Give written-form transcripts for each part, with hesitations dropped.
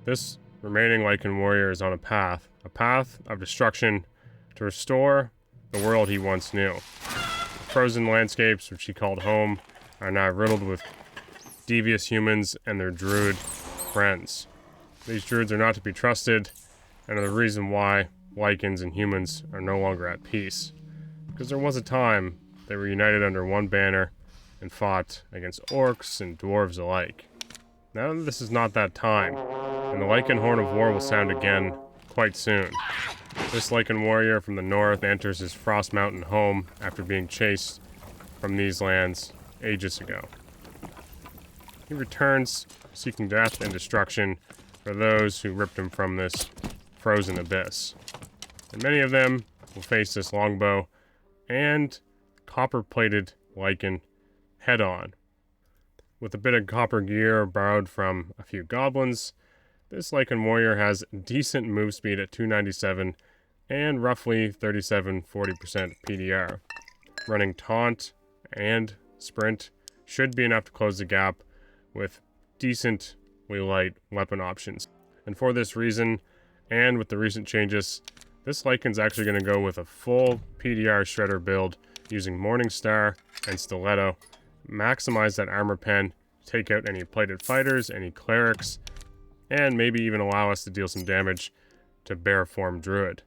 This remaining Lycan warrior is on a path of destruction to restore the world he once knew. The frozen landscapes, which he called home, are now riddled with devious humans and their druid friends. These druids are not to be trusted, and are the reason why Lycans and humans are no longer at peace. Because there was a time they were united under one banner and fought against orcs and dwarves alike. Now this is not that time, and the Lycan Horn of War will sound again quite soon. This Lycan warrior from the north enters his Frost Mountain home after being chased from these lands ages ago. He returns seeking death and destruction for those who ripped him from this frozen abyss. And many of them will face this longbow and copper-plated Lycan head-on. With a bit of copper gear borrowed from a few goblins, this Lycan warrior has decent move speed at 297 and roughly 37-40% PDR. Running taunt and sprint should be enough to close the gap with decently light weapon options. And for this reason, and with the recent changes, this Lycan's actually going to go with a full PDR shredder build using Morningstar and Stiletto. Maximize that armor pen, take out any plated fighters, any clerics, and maybe even allow us to deal some damage to Bear Form Druid.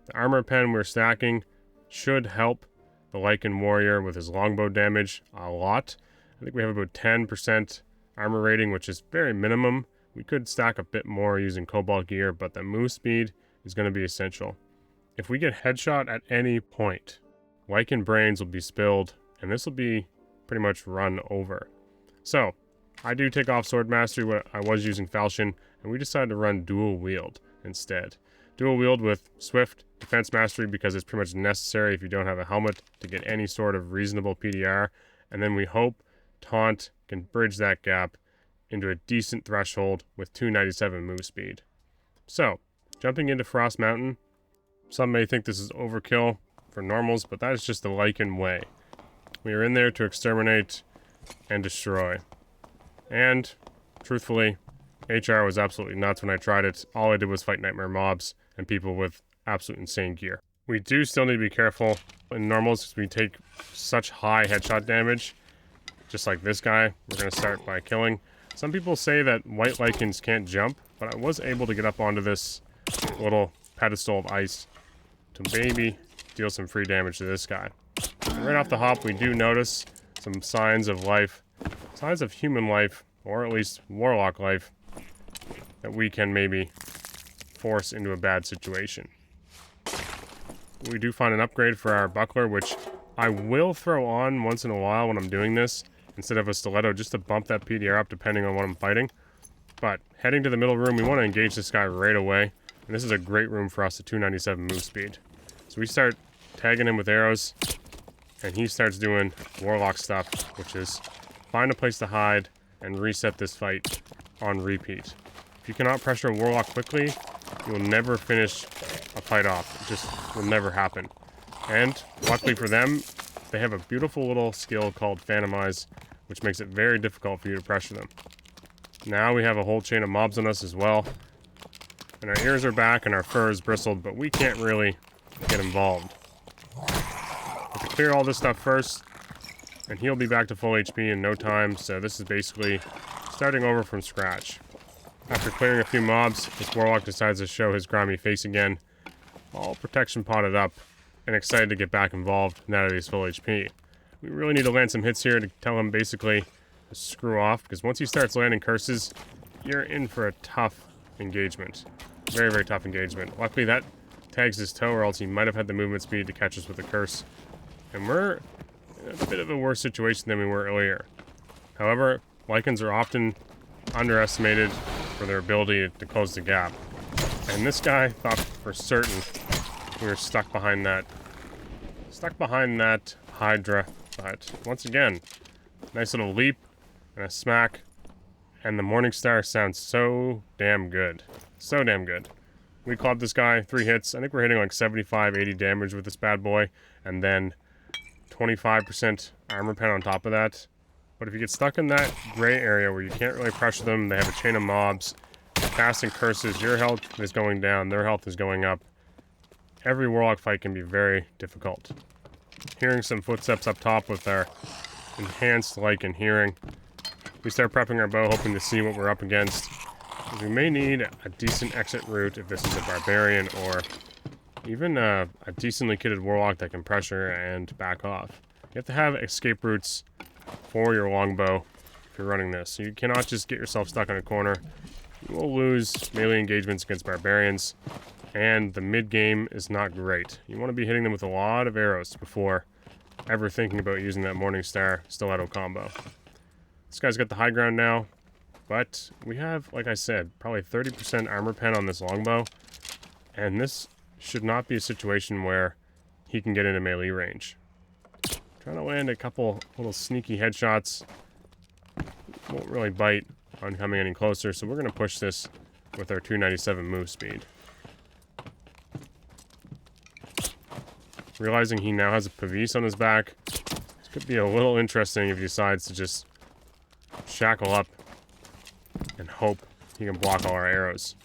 The armor pen we're stacking should help the Lycan warrior with his longbow damage a lot. I think we have about 10% armor rating, which is very minimum. We could stack a bit more using cobalt gear, but the move speed is going to be essential. If we get headshot at any point, Lycan brains will be spilled, and this will be pretty much run over. So, I do take off Sword Mastery when I was using Falchion, and we decided to run Dual Wield instead. Dual Wield with Swift Defense Mastery because it's pretty much necessary if you don't have a helmet to get any sort of reasonable PDR, and then we hope Taunt can bridge that gap into a decent threshold with 297 move speed. So, jumping into Frost Mountain, some may think this is overkill for normals, but that is just the Lycan way. We are in there to exterminate and destroy. And, truthfully, HR was absolutely nuts when I tried it. All I did was fight nightmare mobs and people with absolute insane gear. We do still need to be careful in normals because we take such high headshot damage. Just like this guy, we're going to start by killing. Some people say that white Lycans can't jump, but I was able to get up onto this little pedestal of ice to maybe deal some free damage to this guy. Right off the hop, we do notice some signs of life, signs of human life, or at least warlock life, that we can maybe force into a bad situation. We do find an upgrade for our buckler, which I will throw on once in a while when I'm doing this, instead of a stiletto, just to bump that PDR up depending on what I'm fighting. But heading to the middle room, we want to engage this guy right away, and this is a great room for us at 297 move speed. So we start tagging him with arrows, and he starts doing warlock stuff, which is find a place to hide and reset this fight on repeat. If you cannot pressure a warlock quickly, you will never finish a fight off. It just will never happen. And luckily for them, they have a beautiful little skill called Phantomize, which makes it very difficult for you to pressure them. Now we have a whole chain of mobs on us as well, and our ears are back and our fur is bristled, but we can't really get involved. We have to clear all this stuff first, and he'll be back to full HP in no time, so this is basically starting over from scratch. After clearing a few mobs, this warlock decides to show his grimy face again, all protection potted up, and excited to get back involved now that he's full HP. We really need to land some hits here to tell him basically to screw off, because once he starts landing curses, you're in for a tough engagement. Very, very tough engagement. Luckily that tags his toe, or else he might have had the movement speed to catch us with a curse. And we're in a bit of a worse situation than we were earlier. However, Lycans are often underestimated for their ability to close the gap. And this guy thought for certain we were stuck behind that Hydra, but once again, nice little leap and a smack, and the Morningstar sounds so damn good. So damn good. We clubbed this guy, 3 hits. I think we're hitting like 75, 80 damage with this bad boy, and then 25% armor pen on top of that. But if you get stuck in that gray area where you can't really pressure them, they have a chain of mobs, casting curses, your health is going down, their health is going up. Every Warlock fight can be very difficult. Hearing some footsteps up top with our enhanced Lycan hearing. We start prepping our bow, hoping to see what we're up against. We may need a decent exit route if this is a Barbarian, or even a decently kitted Warlock that can pressure and back off. You have to have escape routes for your longbow if you're running this. So you cannot just get yourself stuck in a corner. You will lose melee engagements against Barbarians, and the mid-game is not great. You want to be hitting them with a lot of arrows before ever thinking about using that Morningstar Stiletto combo. This guy's got the high ground now, but we have, like I said, probably 30% armor pen on this longbow, and this should not be a situation where he can get into melee range. Trying to land a couple little sneaky headshots. Won't really bite on coming any closer, so we're going to push this with our 297 move speed. Realizing he now has a Pavise on his back, this could be a little interesting if he decides to just shackle up and hope he can block all our arrows.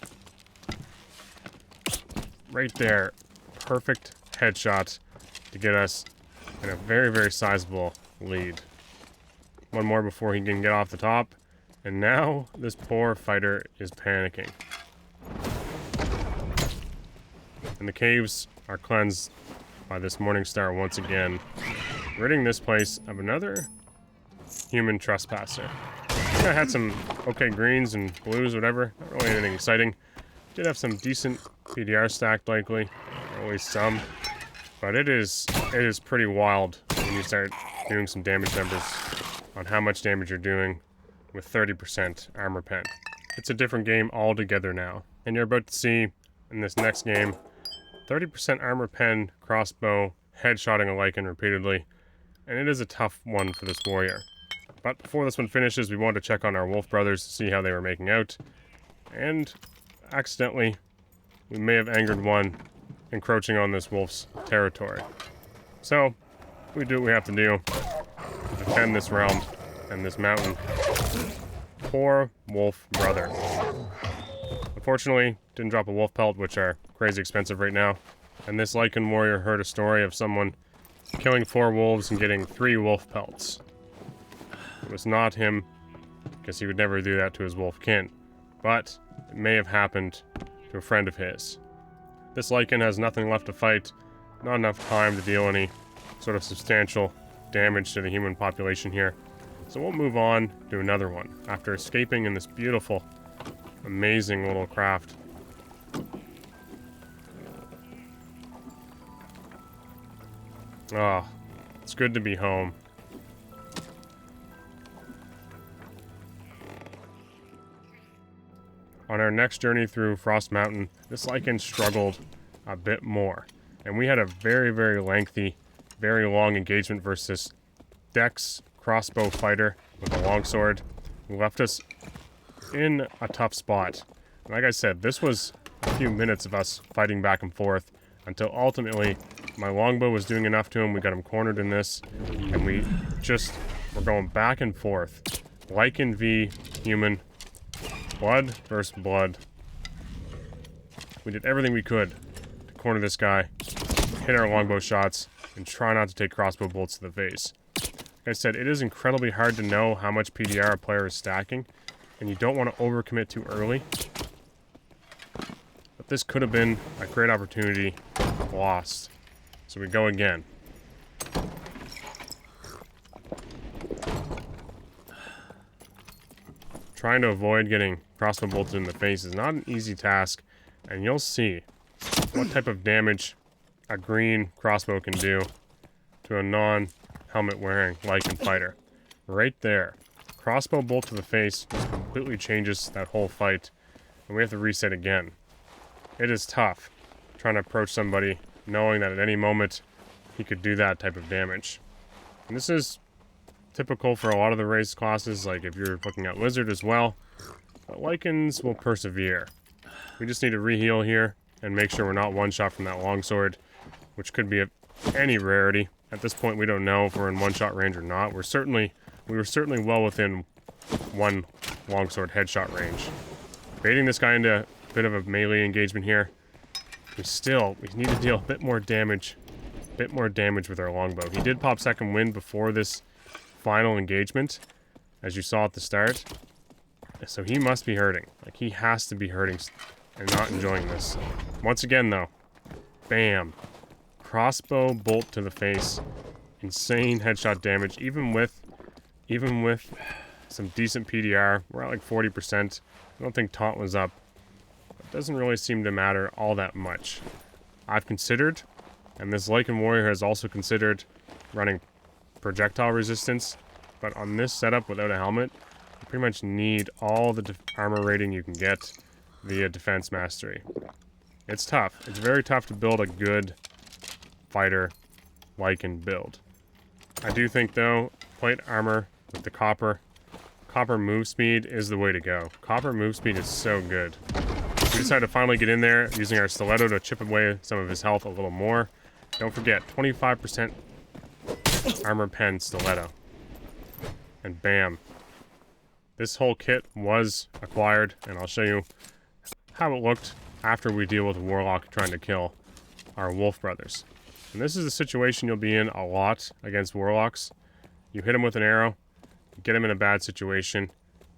Right there, perfect headshot to get us in a very, very sizable lead. One more before he can get off the top, and now this poor fighter is panicking. And the caves are cleansed by this Morningstar once again, ridding this place of another human trespasser. I had some okay greens and blues, whatever. Not really anything exciting. Did have some decent PDR stacked, likely, or at least some. But it is pretty wild when you start doing some damage numbers on how much damage you're doing with 30% armor pen. It's a different game altogether now, and you're about to see in this next game 30% armor pen crossbow headshotting a Lycan repeatedly, and it is a tough one for this warrior. But before this one finishes, we wanted to check on our wolf brothers to see how they were making out, and accidentally we may have angered one encroaching on this wolf's territory. So we do what we have to do to defend this realm and this mountain. Poor wolf brother. Unfortunately, didn't drop a wolf pelt, which are crazy expensive right now. And this Lycan warrior heard a story of someone killing 4 wolves and getting 3 wolf pelts. It was not him, because he would never do that to his wolf kin. But it may have happened to a friend of his. This Lycan has nothing left to fight, not enough time to deal any sort of substantial damage to the human population here. So we'll move on to another one, after escaping in this beautiful, amazing little craft. Ah, it's good to be home. On our next journey through Frost Mountain, this Lycan struggled a bit more. And we had a very, very lengthy, very long engagement versus Dex crossbow fighter with a longsword, who left us in a tough spot. Like I said, this was a few minutes of us fighting back and forth until ultimately my longbow was doing enough to him. We got him cornered in this, and we just were going back and forth. Lycan v human, blood versus blood. We did everything we could to corner this guy, hit our longbow shots, and try not to take crossbow bolts to the face. Like I said, it is incredibly hard to know how much PDR a player is stacking, and you don't want to overcommit too early. But this could have been a great opportunity lost. So we go again. Trying to avoid getting crossbow bolted in the face is not an easy task, and you'll see what type of damage a green crossbow can do to a non-helmet wearing Lycan fighter. Right there. Crossbow bolt to the face just completely changes that whole fight, and we have to reset again. It is tough trying to approach somebody knowing that at any moment he could do that type of damage. And this is typical for a lot of the race classes, like if you're looking at Lizard as well. But Lycans will persevere. We just need to re-heal here and make sure we're not one-shot from that longsword, which could be any rarity. At this point, we don't know if we're in one-shot range or not. We were certainly well within one longsword headshot range. Baiting this guy into a bit of a melee engagement here. We need to deal a bit more damage. With our longbow. He did pop second wind before this final engagement, as you saw at the start. So he must be hurting. Like, he has to be hurting and not enjoying this. Once again, though, bam. Crossbow bolt to the face. Insane headshot damage, even with some decent PDR. We're at like 40%. I don't think taunt was up. It doesn't really seem to matter all that much. I've considered, and this Lycan warrior has also considered, running projectile resistance. But on this setup without a helmet, you pretty much need all the armor rating you can get via defense mastery. It's tough. It's very tough to build a good fighter Lycan build. I do think, though, plate armor with the copper move speed is the way to go. Copper move speed is so good. We decided to finally get in there using our stiletto to chip away some of his health a little more. Don't forget, 25% armor pen stiletto. And bam. This whole kit was acquired, and I'll show you how it looked after we deal with a warlock trying to kill our wolf brothers. And this is a situation you'll be in a lot against warlocks. You hit him with an arrow, you get him in a bad situation,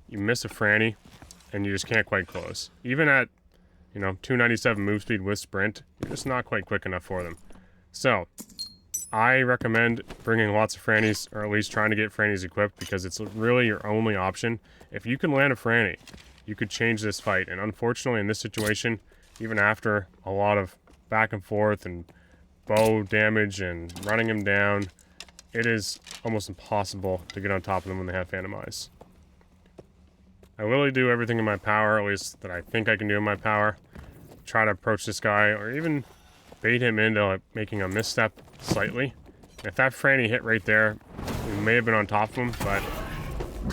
you miss a franny, and you just can't quite close. Even at, 297 move speed with sprint, you're just not quite quick enough for them. So, I recommend bringing lots of frannies, or at least trying to get frannies equipped, because it's really your only option. If you can land a franny, you could change this fight. And unfortunately, in this situation, even after a lot of back and forth and bow damage and running him down, it is almost impossible to get on top of them when they have Phantom Eyes. I really do everything in my power, at least that I think I can do in my power. Try to approach this guy, or even bait him into making a misstep slightly. If that franny hit right there, we may have been on top of him, but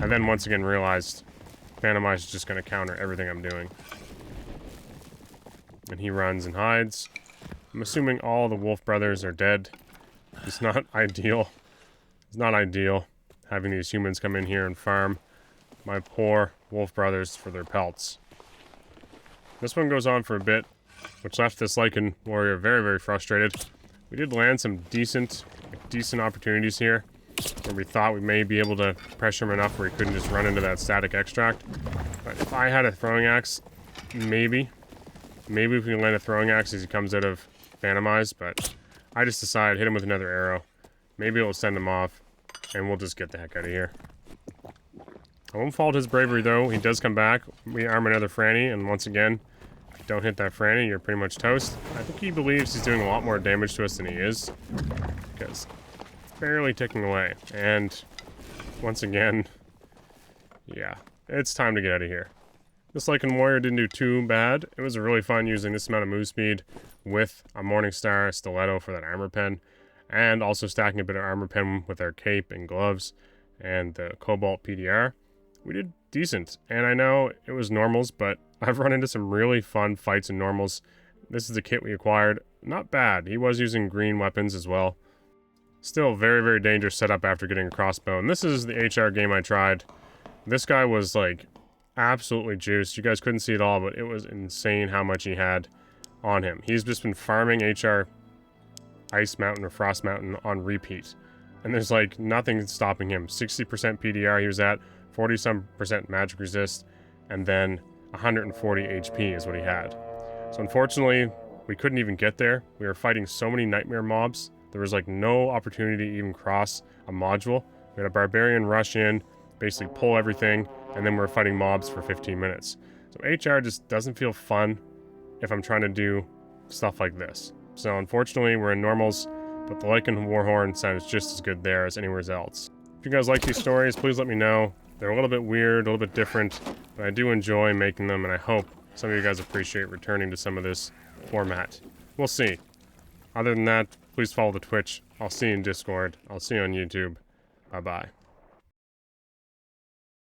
I then once again realized Phantom Eyes is just going to counter everything I'm doing. And he runs and hides. I'm assuming all the wolf brothers are dead. It's not ideal. It's not ideal having these humans come in here and farm my poor wolf brothers for their pelts. This one goes on for a bit, which left this Lycan warrior very, very frustrated. We did land some decent opportunities here, where we thought we may be able to pressure him enough where he couldn't just run into that static extract. But if I had a throwing axe, maybe if we can land a throwing axe as he comes out of Phantom Eyes, but I just decided hit him with another arrow. Maybe it'll send him off, and we'll just get the heck out of here. I won't fault his bravery, though. He does come back. We arm another franny, and once again, if you don't hit that franny, you're pretty much toast. I think he believes he's doing a lot more damage to us than he is, because it's barely ticking away. And once again, yeah, it's time to get out of here. This Lycan warrior didn't do too bad. It was really fun using this amount of move speed with a Morningstar stiletto for that armor pen, and also stacking a bit of armor pen with our cape and gloves and the cobalt PDR. We did decent, and I know it was normals, but I've run into some really fun fights in normals. This is the kit we acquired. Not bad. He was using green weapons as well. Still very, very dangerous setup after getting a crossbow. And this is the HR game I tried. This guy was like absolutely juiced. You guys couldn't see it all, but it was insane how much he had on him. He's just been farming HR Ice Mountain or Frost Mountain on repeat. And there's like nothing stopping him. 60% PDR he was at, 40-some% magic resist, and then 140 HP is what he had. So unfortunately, we couldn't even get there. We were fighting so many nightmare mobs. There was like no opportunity to even cross a module. We had a barbarian rush in, basically pull everything, and then we're fighting mobs for 15 minutes. So HR just doesn't feel fun if I'm trying to do stuff like this. So unfortunately, we're in normals, but the Lycan Warhorn sounds just as good there as anywhere else. If you guys like these stories, please let me know. They're a little bit weird, a little bit different, but I do enjoy making them, and I hope some of you guys appreciate returning to some of this format. We'll see. Other than that, please follow the Twitch. I'll see you in Discord. I'll see you on YouTube. Bye-bye.